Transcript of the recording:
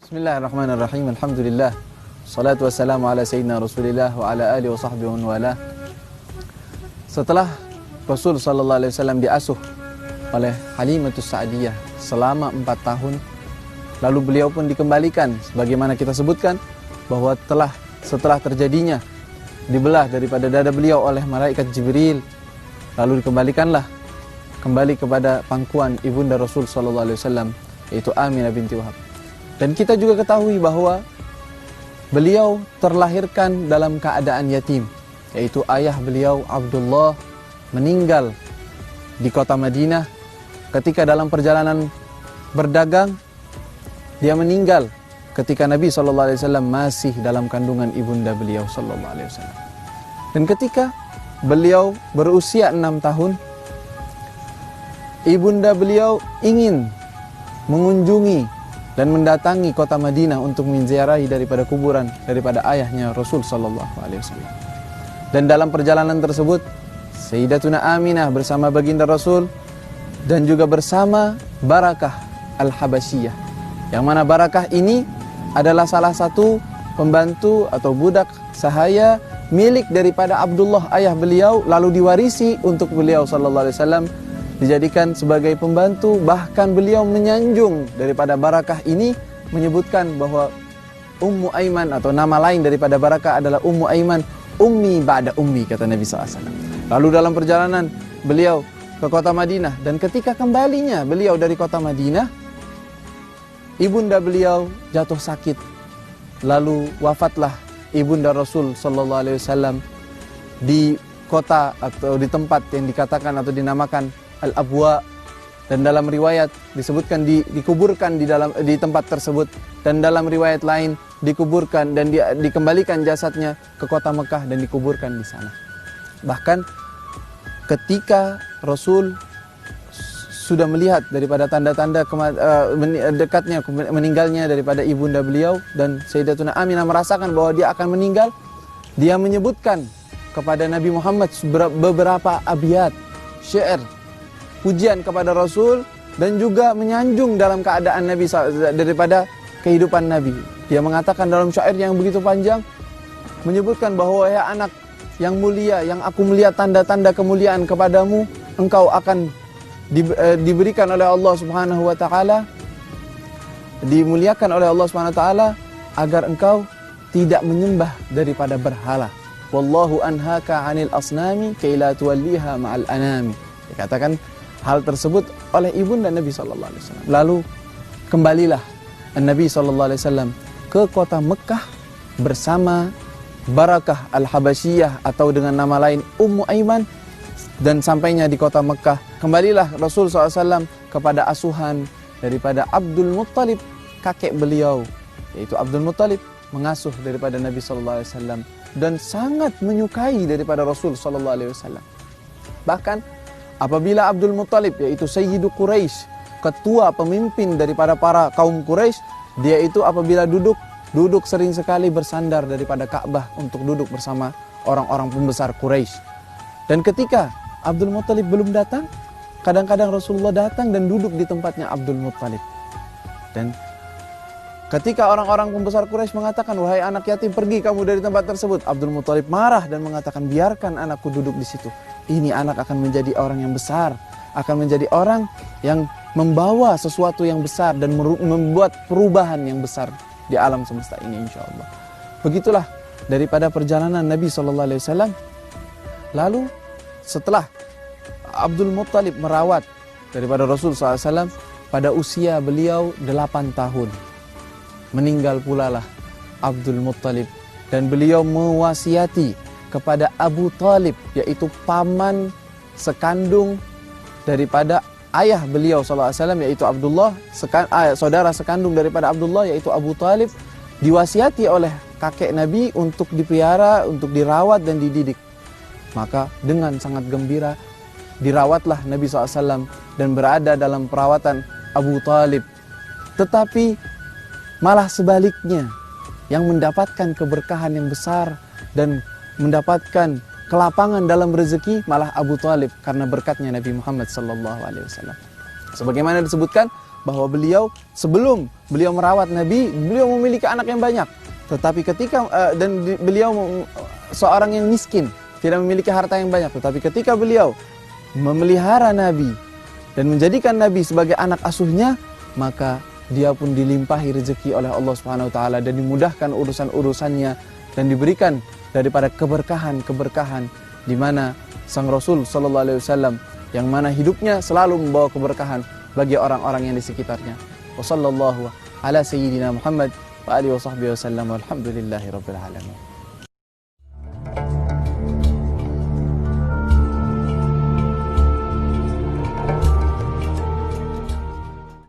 Bismillahirrahmanirrahim. Alhamdulillah. Salatu wassalamu ala sayyidina Rasulillah wa ala alihi wa sahbihi wa wala. Setelah Rasul sallallahu alaihi wasallam diasuh oleh Halimatus Sa'diyah selama 4 tahun, lalu beliau pun dikembalikan sebagaimana kita sebutkan bahwa setelah terjadinya dibelah daripada dada beliau oleh malaikat Jibril, lalu dikembalikanlah kembali kepada pangkuan ibunda Rasul sallallahu alaihi wasallam, yaitu Aminah binti Wahab. Dan kita juga ketahui bahwa beliau terlahirkan dalam keadaan yatim, yaitu ayah beliau Abdullah meninggal di kota Madinah ketika dalam perjalanan berdagang. Dia meninggal ketika Nabi SAW masih dalam kandungan ibunda beliau SAW. Dan ketika beliau berusia 6 tahun, ibunda beliau ingin mengunjungi dan mendatangi kota Madinah untuk menziarahi daripada kuburan daripada ayahnya Rasul SAW. Dan dalam perjalanan tersebut, Sayyidatuna Aminah bersama baginda Rasul dan juga bersama Barakah Al-Habasyiyah, yang mana Barakah ini adalah salah satu pembantu atau budak sahaya milik daripada Abdullah ayah beliau, lalu diwarisi untuk beliau SAW, dijadikan sebagai pembantu. Bahkan beliau menyanjung daripada Barakah ini, menyebutkan bahwa Ummu Aiman atau nama lain daripada Barakah adalah Ummu Aiman, ummi ba'da ummi, kata Nabi SAW. Lalu dalam perjalanan beliau ke kota Madinah, dan ketika kembalinya beliau dari kota Madinah, ibunda beliau jatuh sakit, lalu wafatlah ibunda Rasul SAW di kota atau di tempat yang dikatakan atau dinamakan Al-Abwa, dan dalam riwayat disebutkan dikuburkan di tempat tersebut, dan dalam riwayat lain dikuburkan dan dikembalikan jasadnya ke kota Mekah dan dikuburkan di sana. Bahkan ketika Rasul sudah melihat daripada tanda-tanda dekatnya meninggalnya daripada ibunda beliau, dan Sayyidatuna Aminah merasakan bahwa dia akan meninggal, dia menyebutkan kepada Nabi Muhammad beberapa abiyat syair pujian kepada Rasul, dan juga menyanjung dalam keadaan Nabi daripada kehidupan Nabi. Dia mengatakan dalam syair yang begitu panjang, menyebutkan bahwa ya anak yang mulia, yang aku melihat tanda-tanda kemuliaan kepadamu, engkau akan diberikan oleh Allah Subhanahu wa taala, dimuliakan oleh Allah Subhanahu wa taala agar engkau tidak menyembah daripada berhala. Wallahu anhaka 'anil asnami kay la tuwalliha ma'al anami. Dikatakan hal tersebut oleh ibunda Nabi SAW. Lalu kembalilah Nabi SAW ke kota Mekah bersama Barakah Al-Habasyiyah atau dengan nama lain Ummu Aiman. Dan sampainya di kota Mekah, kembalilah Rasul SAW kepada asuhan daripada Abdul Muttalib, kakek beliau, yaitu Abdul Muttalib mengasuh daripada Nabi SAW dan sangat menyukai daripada Rasul SAW. Bahkan apabila Abdul Muttalib, yaitu Sayyidu Quraisy, ketua pemimpin daripada para kaum Quraisy, dia itu apabila duduk sering sekali bersandar daripada Ka'bah untuk duduk bersama orang-orang pembesar Quraisy. Dan ketika Abdul Muttalib belum datang, kadang-kadang Rasulullah datang dan duduk di tempatnya Abdul Muttalib. Dan ketika orang-orang pembesar Quraisy mengatakan, wahai anak yatim, pergi kamu dari tempat tersebut, Abdul Muttalib marah dan mengatakan, biarkan anakku duduk di situ. Ini anak akan menjadi orang yang besar, akan menjadi orang yang membawa sesuatu yang besar dan membuat perubahan yang besar di alam semesta ini, insya Allah. Begitulah daripada perjalanan Nabi SAW. Lalu setelah Abdul Muttalib merawat daripada Rasul SAW, pada usia beliau 8 tahun, meninggal pula lah Abdul Muttalib, dan beliau mewasiati kepada Abu Talib, yaitu paman sekandung daripada ayah beliau SAW, yaitu Abdullah, saudara sekandung daripada Abdullah, yaitu Abu Talib, diwasiati oleh kakek Nabi untuk dipelihara, untuk dirawat dan dididik. Maka dengan sangat gembira dirawatlah Nabi SAW dan berada dalam perawatan Abu Talib. Tetapi malah sebaliknya, yang mendapatkan keberkahan yang besar dan mendapatkan kelapangan dalam rezeki malah Abu Talib, karena berkatnya Nabi Muhammad SAW. Sebagaimana disebutkan bahwa beliau sebelum beliau merawat Nabi, beliau memiliki anak yang banyak. Tetapi ketika beliau seorang yang miskin, tidak memiliki harta yang banyak. Tetapi ketika beliau memelihara Nabi dan menjadikan Nabi sebagai anak asuhnya, maka dia pun dilimpahi rezeki oleh Allah Subhanahu wa taala dan dimudahkan urusan-urusannya dan diberikan daripada keberkahan-keberkahan di mana sang Rasul sallallahu alaihi wasallam yang mana hidupnya selalu membawa keberkahan bagi orang-orang yang di sekitarnya. Wassallallahu ala sayyidina Muhammad wa alihi wa sahbihi wasallam walhamdulillahi rabbil alamin.